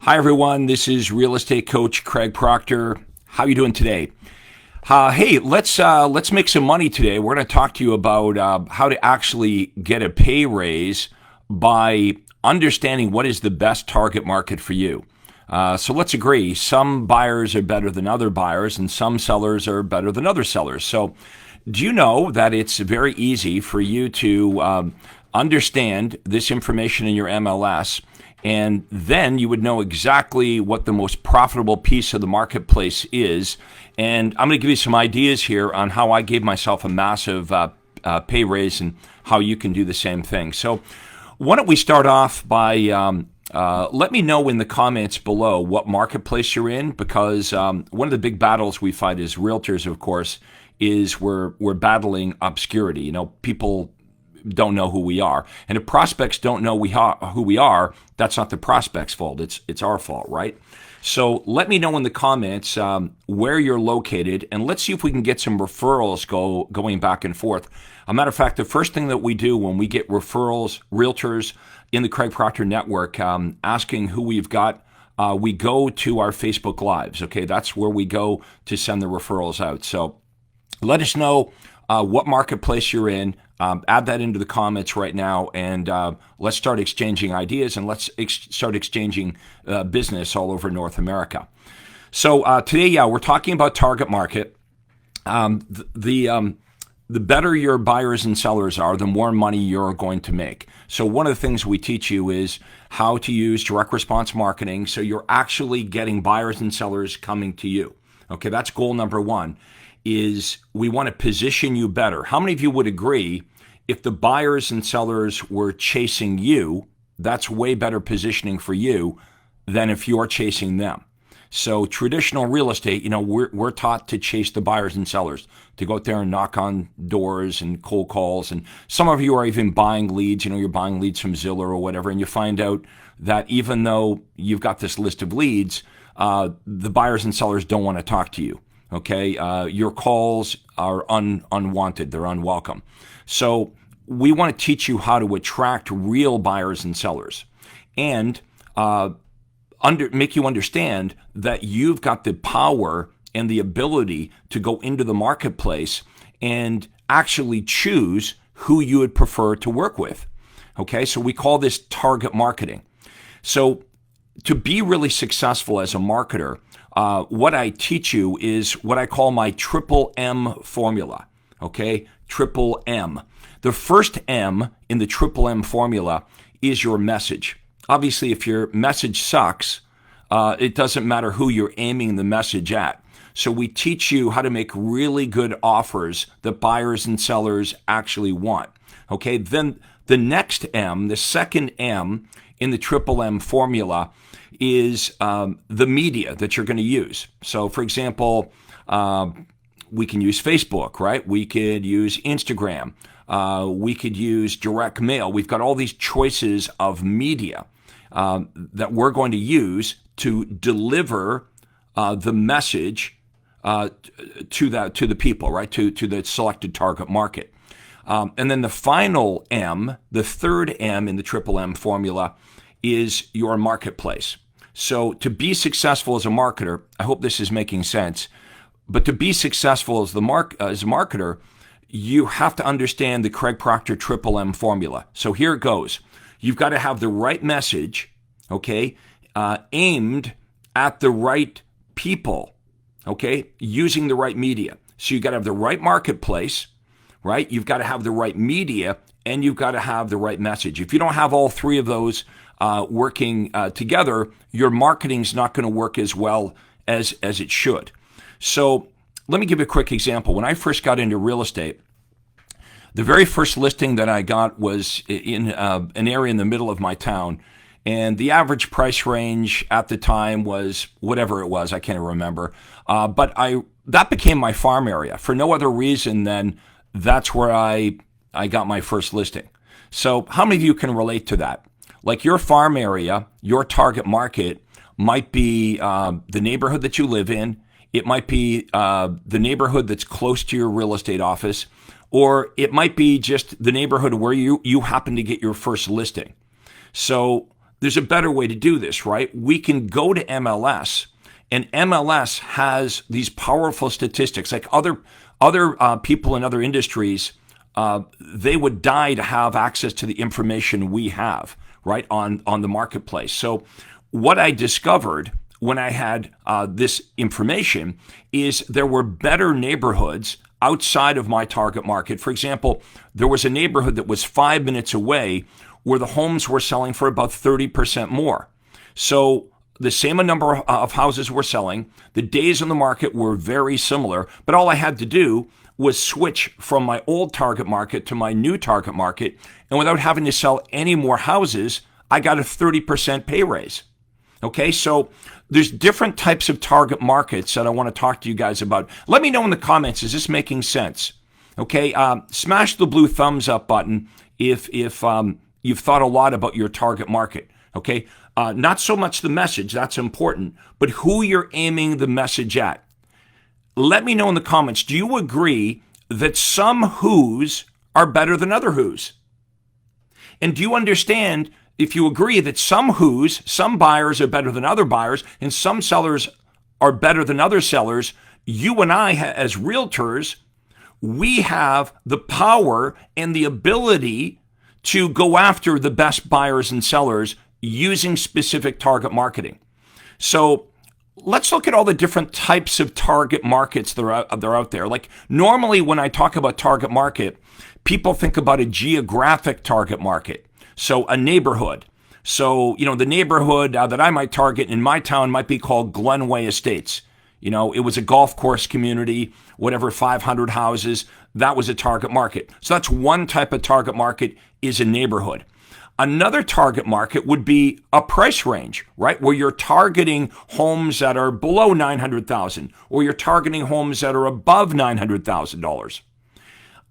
Hi, everyone. This is real estate coach Craig Proctor. How are you doing today? Hey, let's make some money today. We're going to talk to you about how to actually get a pay raise by understanding what is the best target market for you. So let's agree. Some buyers are better than other buyers, and some sellers are better than other sellers. So do you know that it's very easy for you to understand this information in your MLS, and then you would know exactly what the most profitable piece of the marketplace is. And I'm going to give you some ideas here on how I gave myself a massive pay raise and how you can do the same thing. So why don't we start off by let me know in the comments below what marketplace you're in, because one of the big battles we fight as realtors, of course, is we're battling obscurity. You know, people don't know who we are. And if prospects don't know who we are, that's not the prospect's fault. It's our fault, right? So let me know in the comments where you're located, and let's see if we can get some referrals going back and forth. A matter of fact, the first thing that we do when we get referrals, realtors in the Craig Proctor Network, asking who we've got, we go to our Facebook Lives. Okay, that's where we go to send the referrals out. So let us know what marketplace you're in. Add that into the comments right now, and let's start exchanging ideas, and let's start exchanging business all over North America. So today, we're talking about target market. The better your buyers and sellers are, the more money you're going to make. So one of the things we teach you is how to use direct response marketing so you're actually getting buyers and sellers coming to you. Okay, that's goal number one. Is we want to position you better. How many of you would agree if the buyers and sellers were chasing you, that's way better positioning for you than if you're chasing them? So traditional real estate, you know, we're taught to chase the buyers and sellers, to go out there and knock on doors and cold calls. And some of you are even buying leads, you know, you're buying leads from Zillow or whatever, and you find out that even though you've got this list of leads, the buyers and sellers don't want to talk to you. Okay, your calls are unwanted, they're unwelcome. So we want to teach you how to attract real buyers and sellers, and make you understand that you've got the power and the ability to go into the marketplace and actually choose who you would prefer to work with. Okay, so we call this target marketing. So to be really successful as a marketer, what I teach you is what I call my triple M formula, okay? Triple M. The first M in the triple M formula is your message. Obviously, if your message sucks, it doesn't matter who you're aiming the message at. So we teach you how to make really good offers that buyers and sellers actually want, okay? Then the next M, the second M in the triple M formula is the media that you're going to use. So, for example, we can use Facebook, right? We could use Instagram. We could use direct mail. We've got all these choices of media that we're going to use to deliver the message to the people, right? To the selected target market. And then the final M, the third M in the triple M formula, is your marketplace. So to be successful as a marketer, I hope this is making sense, but to be successful as a marketer, you have to understand the Craig Proctor triple M formula. So here it goes. You've got to have the right message, okay, aimed at the right people, okay, using the right media. So you've got to have the right marketplace, right? You've got to have the right media, and you've got to have the right message. If you don't have all three of those working together, your marketing's not going to work as well as it should. So let me give you a quick example. When I first got into real estate, the very first listing that I got was in an area in the middle of my town, and the average price range at the time was whatever it was, I can't remember. But that became my farm area for no other reason than that's where I got my first listing. So how many of you can relate to that? Like your farm area, your target market might be the neighborhood that you live in. It might be the neighborhood that's close to your real estate office, or it might be just the neighborhood where you happen to get your first listing. So there's a better way to do this, right? We can go to MLS, and MLS has these powerful statistics. Like other people in other industries, they would die to have access to the information we have, right, on the marketplace. So what I discovered when I had this information is there were better neighborhoods outside of my target market. For example, there was a neighborhood that was 5 minutes away where the homes were selling for about 30% more. So the same number of houses were selling. The days on the market were very similar, but all I had to do was switch from my old target market to my new target market. And without having to sell any more houses, I got a 30% pay raise. Okay, so there's different types of target markets that I want to talk to you guys about. Let me know in the comments, is this making sense? Okay, smash the blue thumbs up button if you've thought a lot about your target market. Okay, not so much the message, that's important, but who you're aiming the message at. Let me know in the comments, do you agree that some who's are better than other who's? And do you understand, if you agree that some who's, some buyers are better than other buyers, and some sellers are better than other sellers, you and I, as realtors, we have the power and the ability to go after the best buyers and sellers using specific target marketing. So let's look at all the different types of target markets that are out there. Like normally when I talk about target market, people think about a geographic target market. So a neighborhood. So, the neighborhood that I might target in my town might be called Glenway Estates. It was a golf course community, whatever, 500 houses. That was a target market. So that's one type of target market, is a neighborhood. Another target market would be a price range, right? Where you're targeting homes that are below $900,000, or you're targeting homes that are above $900,000.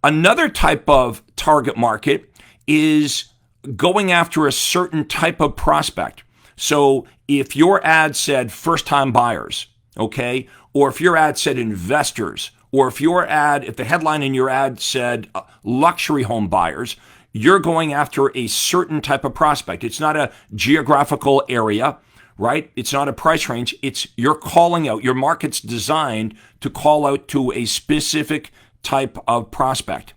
Another type of target market is going after a certain type of prospect. So if your ad said first-time buyers, okay, or if your ad said investors, or if the headline in your ad said luxury home buyers, you're going after a certain type of prospect. It's not a geographical area, right? It's not a price range. You're calling out, your market's designed to call out to a specific type of prospect.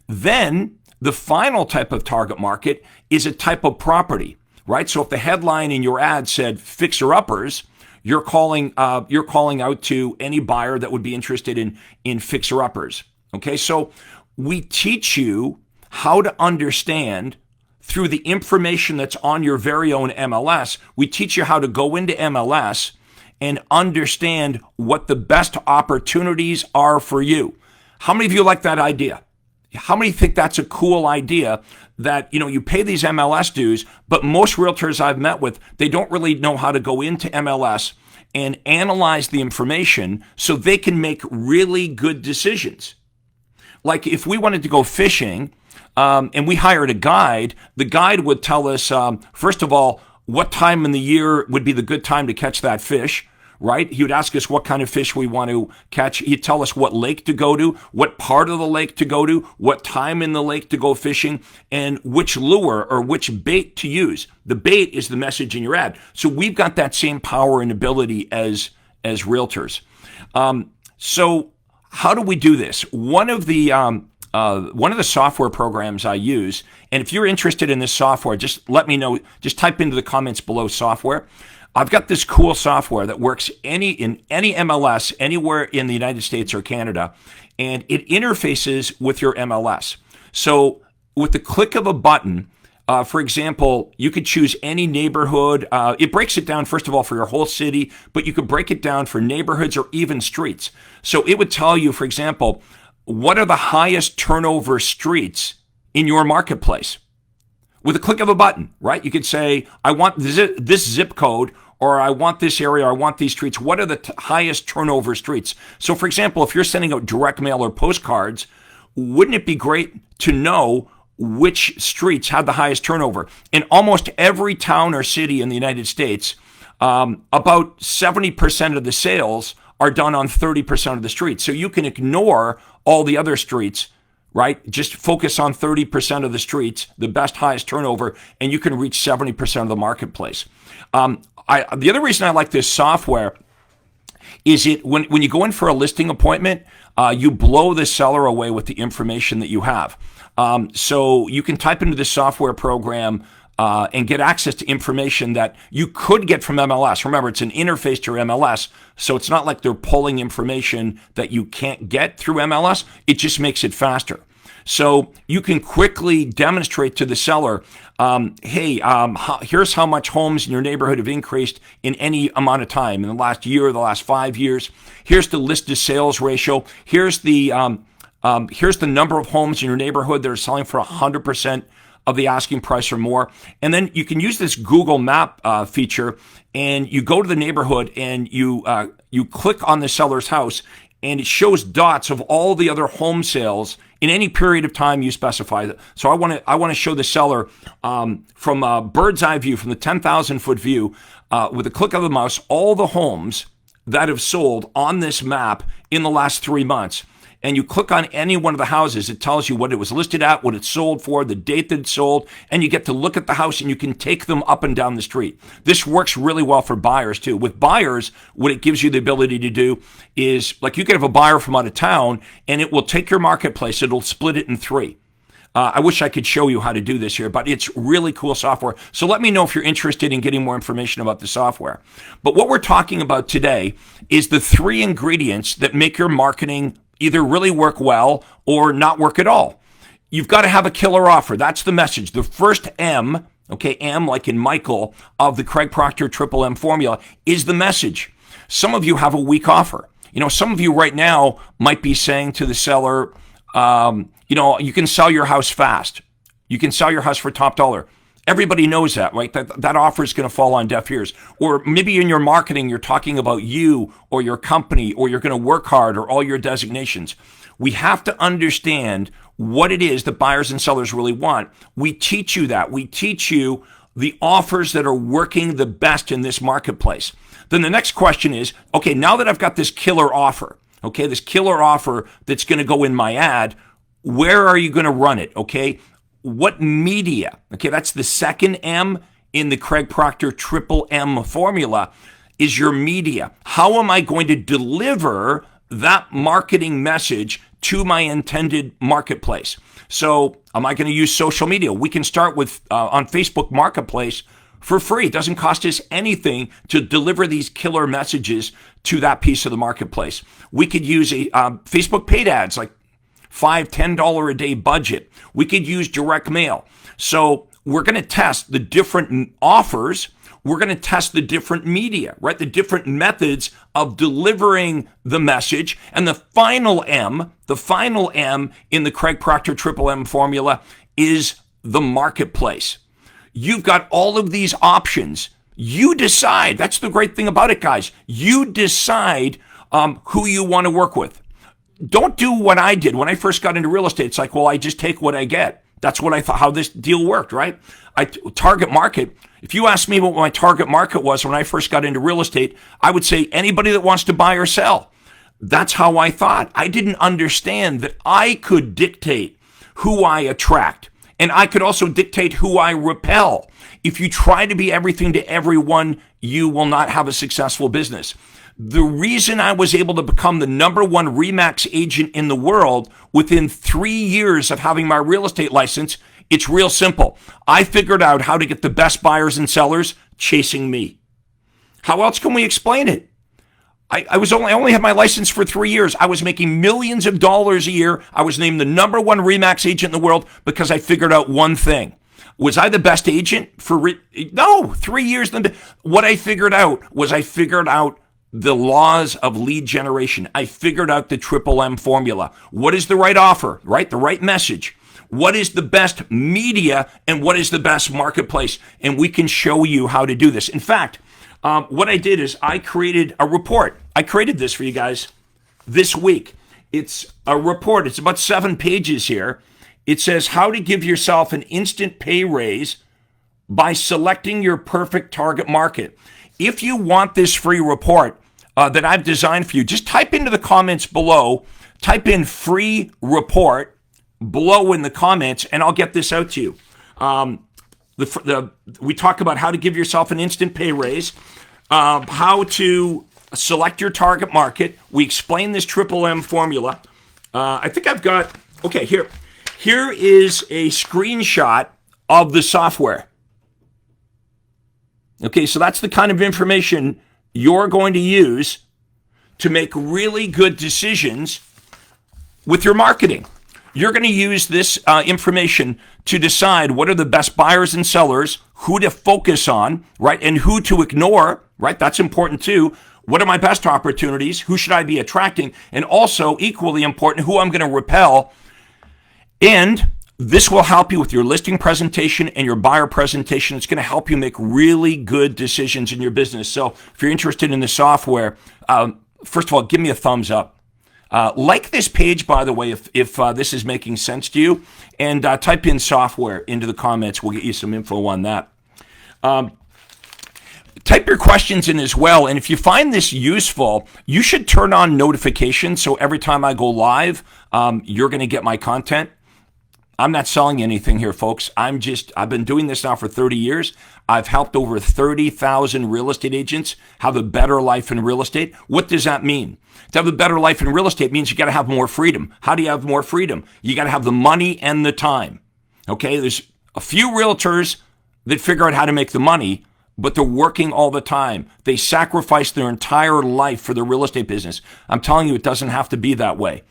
Then the final type of target market is a type of property, right? So if the headline in your ad said fixer-uppers, you're calling out to any buyer that would be interested in fixer-uppers. Okay, so we teach you how to understand through the information that's on your very own MLS. We teach you how to go into MLS and understand what the best opportunities are for you. How many of you like that idea? How many think that's a cool idea, that, you pay these MLS dues, but most realtors I've met with, they don't really know how to go into MLS and analyze the information so they can make really good decisions. Like if we wanted to go fishing, and we hired a guide, the guide would tell us, first of all, what time in the year would be the good time to catch that fish, right? He would ask us what kind of fish we want to catch. He'd tell us what lake to go to, what part of the lake to go to, what time in the lake to go fishing, and which lure or which bait to use. The bait is the message in your ad. So we've got that same power and ability as realtors. So how do we do this? One of the software programs I use, and if you're interested in this software, just let me know. Just type into the comments below software. I've got this cool software that works in any MLS, anywhere in the United States or Canada, and it interfaces with your MLS. So with the click of a button, for example, you could choose any neighborhood. It breaks it down, first of all, for your whole city, but you could break it down for neighborhoods or even streets. So it would tell you, for example, what are the highest turnover streets in your marketplace? With a click of a button, right? You could say, I want this zip code, or I want this area, or I want these streets. What are the highest turnover streets? So for example, if you're sending out direct mail or postcards, wouldn't it be great to know which streets had the highest turnover? In almost every town or city in the United States, about 70% of the sales are done on 30% of the streets. So you can ignore all the other streets, right? Just focus on 30% of the streets, the best, highest turnover, and you can reach 70% of the marketplace. The other reason I like this software is when you go in for a listing appointment, you blow the seller away with the information that you have. So you can type into this software program and get access to information that you could get from MLS. Remember, it's an interface to your MLS, so it's not like they're pulling information that you can't get through MLS. It just makes it faster. So you can quickly demonstrate to the seller, here's how much homes in your neighborhood have increased in any amount of time, in the last year, the last 5 years. Here's the list to sales ratio. Here's the number of homes in your neighborhood that are selling for 100% of the asking price or more. And then you can use this Google Map feature, and you go to the neighborhood and you click on the seller's house, and it shows dots of all the other home sales in any period of time you specify. So I want to show the seller from a bird's eye view, from the 10,000 foot view, with a click of the mouse, all the homes that have sold on this map in the last 3 months. And you click on any one of the houses, it tells you what it was listed at, what it sold for, the date that it sold, and you get to look at the house and you can take them up and down the street. This works really well for buyers too. With buyers, what it gives you the ability to do is, like, you could have a buyer from out of town and it will take your marketplace, it'll split it in 3. I wish I could show you how to do this here, but it's really cool software. So let me know if you're interested in getting more information about the software. But what we're talking about today is the 3 ingredients that make your marketing either really work well or not work at all. You've got to have a killer offer. That's the message. The first M, okay, M like in Michael, of the Craig Proctor Triple M formula is the message. Some of you have a weak offer. Some of you right now might be saying to the seller, you can sell your house fast. You can sell your house for top dollar. Everybody knows that, right? That offer is going to fall on deaf ears. Or maybe in your marketing, you're talking about you or your company, or you're going to work hard, or all your designations. We have to understand what it is that buyers and sellers really want. We teach you that. We teach you the offers that are working the best in this marketplace. Then the next question is, okay, now that I've got this killer offer, okay, this killer offer that's going to go in my ad, where are you going to run it, okay? What media? Okay, that's the second M in the Craig Proctor Triple M formula, is your media. How am I going to deliver that marketing message to my intended marketplace? So am I going to use social media? We can start with on Facebook Marketplace for free. It doesn't cost us anything to deliver these killer messages to that piece of the marketplace. We could use a Facebook paid ads, like $5, $10 a day budget. We could use direct mail. So we're going to test the different offers. We're going to test the different media, right? The different methods of delivering the message. And the final M in the Craig Proctor Triple M formula is the marketplace. You've got all of these options. You decide. That's the great thing about it, guys. You decide who you want to work with. Don't do what I did when I first got into real estate. It's like, well, I just take what I get. That's what I thought, how this deal worked, right? Target market. If you asked me what my target market was when I first got into real estate, I would say anybody that wants to buy or sell. That's how I thought. I didn't understand that I could dictate who I attract, and I could also dictate who I repel. If you try to be everything to everyone, you will not have a successful business. The reason I was able to become the number 1 RE/MAX agent in the world within 3 years of having my real estate license, it's real simple. I figured out how to get the best buyers and sellers chasing me. How else can we explain it? I only had my license for 3 years. I was making millions of dollars a year. I was named the number 1 RE/MAX agent in the world because I figured out one thing. Was I the best agent for No, 3 years. What I figured out was the laws of lead generation. I figured out the Triple M formula. What is the right offer, right? The right message. What is the best media, and what is the best marketplace? And we can show you how to do this. In fact, what I did is I created a report. I created this for you guys this week. It's a report. It's about 7 pages here. It says how to give yourself an instant pay raise by selecting your perfect target market. If you want this free report that I've designed for you, just type into the comments below, type in free report, below in the comments, and I'll get this out to you. We talk about how to give yourself an instant pay raise, how to select your target market. We explain this triple M formula. I think I've got, okay, here. Here is a screenshot of the software. Okay, so that's the kind of information you're going to use to make really good decisions with your marketing. You're going to use this information to decide what are the best buyers and sellers, who to focus on, right, and who to ignore, right? That's important too. What are my best opportunities? Who should I be attracting? And also, equally important, who I'm going to repel. And this will help you with your listing presentation and your buyer presentation. It's going to help you make really good decisions in your business. So if you're interested in the software, first of all, give me a thumbs up. Like this page, by the way, if this is making sense to you, and type in software into the comments. We'll get you some info on that. Type your questions in as well. And if you find this useful, you should turn on notifications. So every time I go live, you're going to get my content. I'm not selling anything here, folks. I've been doing this now for 30 years. I've helped over 30,000 real estate agents have a better life in real estate. What does that mean? To have a better life in real estate means you got to have more freedom. How do you have more freedom? You got to have the money and the time. Okay, there's a few realtors that figure out how to make the money, but they're working all the time. They sacrifice their entire life for the real estate business. I'm telling you, it doesn't have to be that way.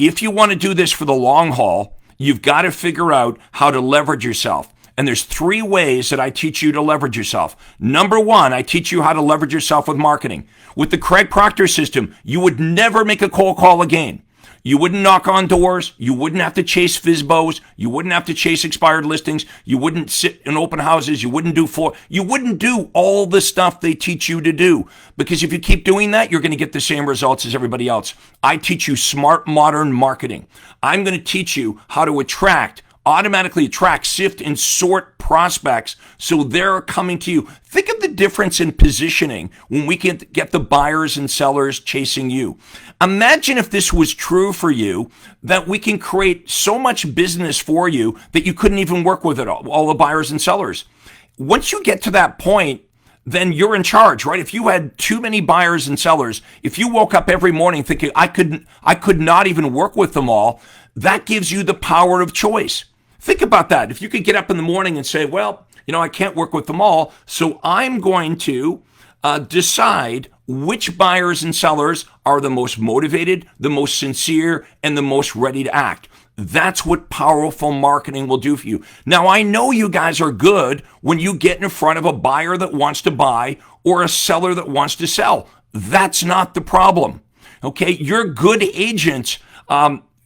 If you want to do this for the long haul, you've got to figure out how to leverage yourself. And there's 3 ways that I teach you to leverage yourself. Number 1, I teach you how to leverage yourself with marketing. With the Craig Proctor system, you would never make a cold call again. You wouldn't knock on doors. You wouldn't have to chase FSBOs. You wouldn't have to chase expired listings. You wouldn't sit in open houses. You wouldn't do all the stuff they teach you to do. Because if you keep doing that, you're going to get the same results as everybody else. I teach you smart, modern marketing. I'm going to teach you how to automatically attract, sift, and sort prospects so they're coming to you. Think of the difference in positioning when we can get the buyers and sellers chasing you. Imagine if this was true for you, that we can create so much business for you that you couldn't even work with it all the buyers and sellers. Once you get to that point, then you're in charge, right? If you had too many buyers and sellers, if you woke up every morning thinking, I could not even work with them all, that gives you the power of choice. Think about that. If you could get up in the morning and say, well, I can't work with them all, so I'm going to decide which buyers and sellers are the most motivated, the most sincere, and the most ready to act. That's what powerful marketing will do for you. Now, I know you guys are good when you get in front of a buyer that wants to buy or a seller that wants to sell. That's not the problem. Okay, you're good agents.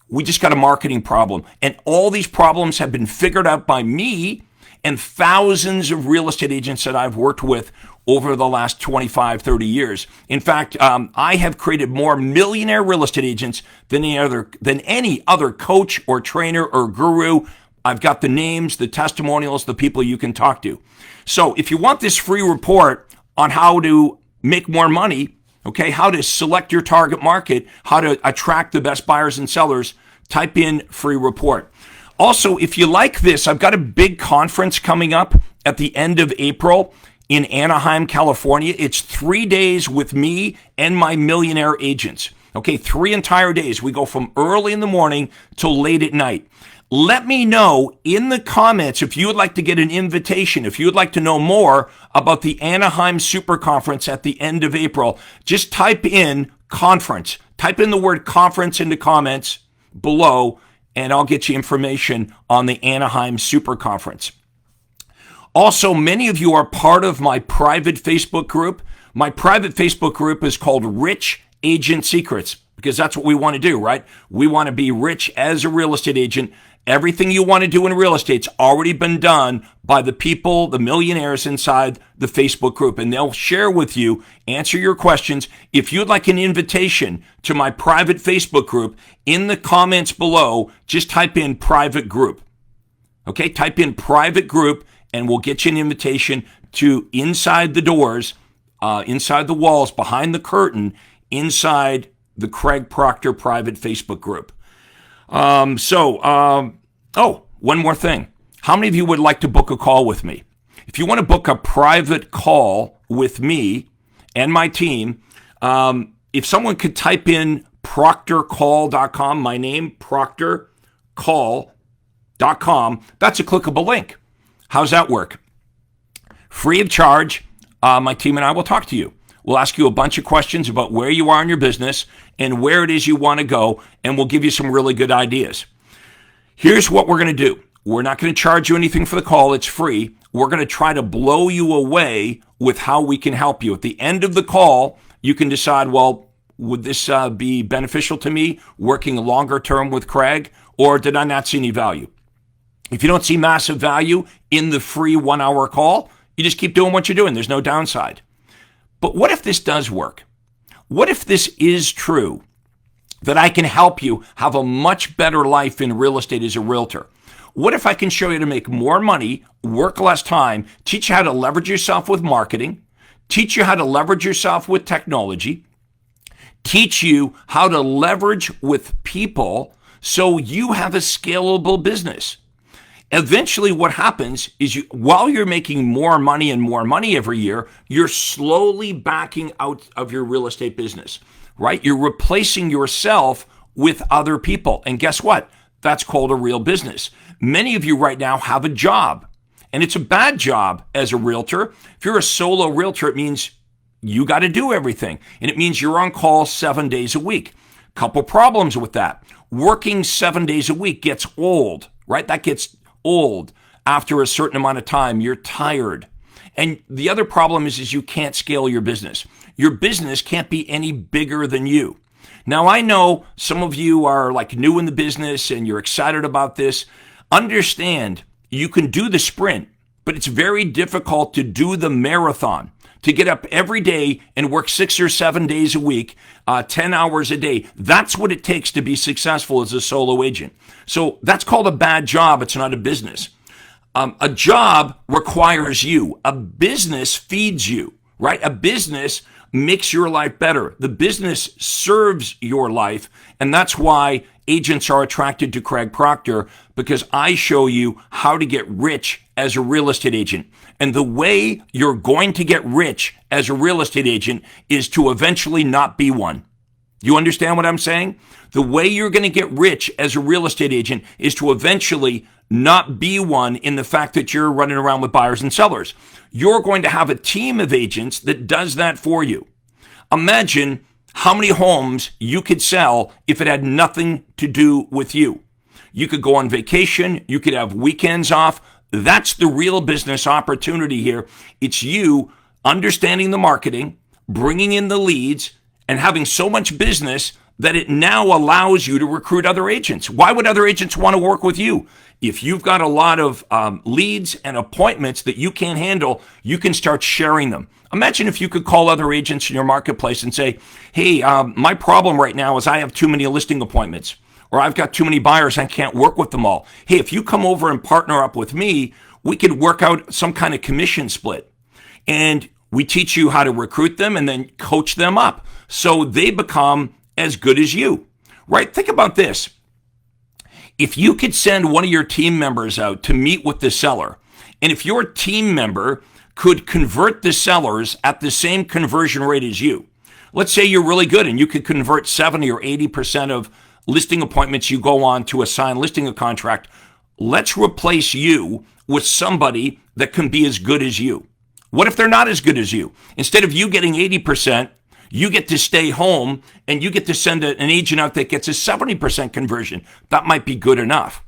We just got a marketing problem. And all these problems have been figured out by me and thousands of real estate agents that I've worked with over the last 25, 30 years. In fact, I have created more millionaire real estate agents than any other coach or trainer or guru. I've got the names, the testimonials, the people you can talk to. So if you want this free report on how to make more money, okay, how to select your target market, how to attract the best buyers and sellers, type in free report. Also, if you like this, I've got a big conference coming up at the end of April in Anaheim, California. It's 3 days with me and my millionaire agents. Okay, 3 entire days. We go from early in the morning till late at night. Let me know in the comments if you would like to get an invitation, if you would like to know more about the Anaheim Super Conference at the end of April. Just type in conference. Type in the word conference into comments below, and I'll get you information on the Anaheim Super Conference. Also, many of you are part of my private Facebook group. My private Facebook group is called Rich Agent Secrets, because that's what we want to do, right? We want to be rich as a real estate agent. Everything you want to do in real estate's already been done by the people, the millionaires inside the Facebook group, and they'll share with you, answer your questions. If you'd like an invitation to my private Facebook group, in the comments below, just type in private group. Okay, type in private group, and we'll get you an invitation to inside the doors, inside the walls, behind the curtain, inside the Craig Proctor private Facebook group. One more thing. How many of you would like to book a call with me? If you want to book a private call with me and my team, if someone could type in proctorcall.com, my name, proctorcall.com, that's a clickable link. How's that work? Free of charge, my team and I will talk to you. We'll ask you a bunch of questions about where you are in your business and where it is you want to go, and we'll give you some really good ideas. Here's what we're going to do. We're not going to charge you anything for the call. It's free. We're going to try to blow you away with how we can help you. At the end of the call, you can decide, well, would this be beneficial to me working longer term with Craig, or did I not see any value? If you don't see massive value in the free 1 hour call, you just keep doing what you're doing. There's no downside. But what if this does work? What if this is true, that I can help you have a much better life in real estate as a realtor? What if I can show you to make more money, work less time, teach you how to leverage yourself with marketing, teach you how to leverage yourself with technology, teach you how to leverage with people so you have a scalable business? Eventually what happens is while you're making more money and more money every year, you're slowly backing out of your real estate business, right? You're replacing yourself with other people. And guess what? That's called a real business. Many of you right now have a job, and it's a bad job as a realtor. If you're a solo realtor, it means you got to do everything, and it means you're on call 7 days a week. Couple problems with that. Working 7 days a week gets old, right? That gets old after a certain amount of time. You're tired. And the other problem is you can't scale your business. Your business can't be any bigger than you. Now, I know some of you are like new in the business and you're excited about this. Understand, you can do the sprint, but it's very difficult to do the marathon, to get up every day and work 6 or 7 days a week, 10 hours a day. That's what it takes to be successful as a solo agent. So that's called a bad job. It's not a business. A job requires you. A business feeds you, right? A business makes your life better. The business serves your life. And that's why agents are attracted to Craig Proctor, because I show you how to get rich as a real estate agent. And the way you're going to get rich as a real estate agent is to eventually not be one. You understand what I'm saying? The way you're going to get rich as a real estate agent is to eventually not be one, in the fact that you're running around with buyers and sellers. You're going to have a team of agents that does that for you. Imagine how many homes you could sell if it had nothing to do with you. You could go on vacation. You could have weekends off. That's the real business opportunity here. It's you understanding the marketing, bringing in the leads, and having so much business that it now allows you to recruit other agents. Why would other agents want to work with you? If you've got a lot of leads and appointments that you can't handle, you can start sharing them. Imagine if you could call other agents in your marketplace and say, hey, my problem right now is I have too many listing appointments, or I've got too many buyers, I can't work with them all. Hey, if you come over and partner up with me, we could work out some kind of commission split. And we teach you how to recruit them and then coach them up so they become as good as you, right? Think about this. If you could send one of your team members out to meet with the seller, and if your team member could convert the sellers at the same conversion rate as you, let's say you're really good and you could convert 70 or 80% of listing appointments you go on to a signed listing contract, let's replace you with somebody that can be as good as you. What if they're not as good as you? Instead of you getting 80%, you get to stay home and you get to send an agent out that gets a 70% conversion. That might be good enough.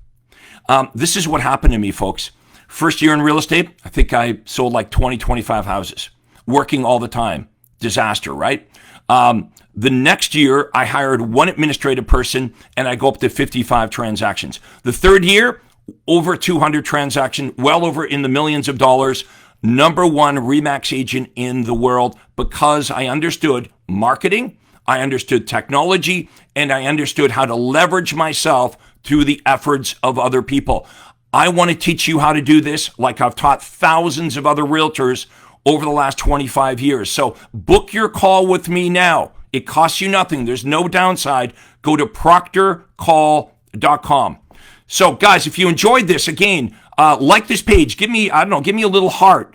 This is what happened to me, folks. First year in real estate, I think I sold like 20, 25 houses, working all the time. Disaster, right? The next year, I hired one administrative person and I go up to 55 transactions. The third year, over 200 transactions, well over in the millions of dollars. Number one Remax agent in the world, because I understood marketing, I understood technology, and I understood how to leverage myself through the efforts of other people. I want to teach you how to do this like I've taught thousands of other realtors over the last 25 years. So book your call with me now. It costs you nothing. There's no downside. Go to proctorcall.com. realestatecoach.com. So guys, if you enjoyed this, again, like this page, give me a little heart,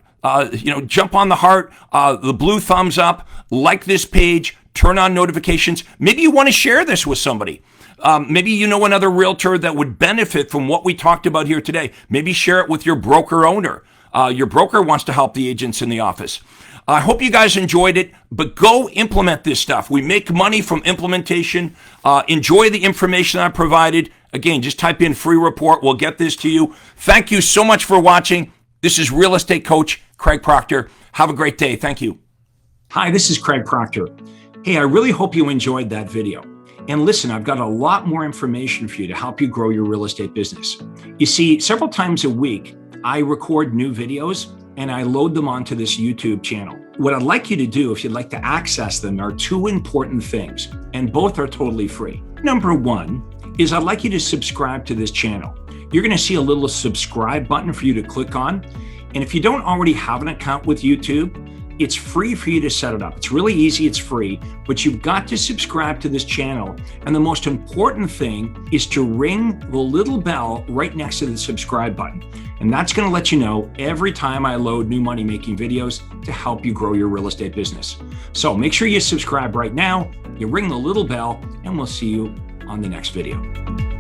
jump on the heart, the blue thumbs up, like this page, turn on notifications. Maybe you want to share this with somebody. Maybe you know another realtor that would benefit from what we talked about here today. Maybe share it with your broker owner. Your broker wants to help the agents in the office. I hope you guys enjoyed it, but go implement this stuff. We make money from implementation. Enjoy the information I provided. Again, just type in free report. We'll get this to you. Thank you so much for watching. This is Real Estate Coach Craig Proctor. Have a great day. Thank you. Hi, this is Craig Proctor. Hey, I really hope you enjoyed that video. And listen, I've got a lot more information for you to help you grow your real estate business. You see, several times a week, I record new videos and I load them onto this YouTube channel. What I'd like you to do, if you'd like to access them, are two important things, and both are totally free. Number one is I'd like you to subscribe to this channel. You're going to see a little subscribe button for you to click on. And if you don't already have an account with YouTube, it's free for you to set it up. It's really easy, it's free, but you've got to subscribe to this channel. And the most important thing is to ring the little bell right next to the subscribe button. And that's going to let you know every time I load new money-making videos to help you grow your real estate business. So make sure you subscribe right now, you ring the little bell, and we'll see you on the next video.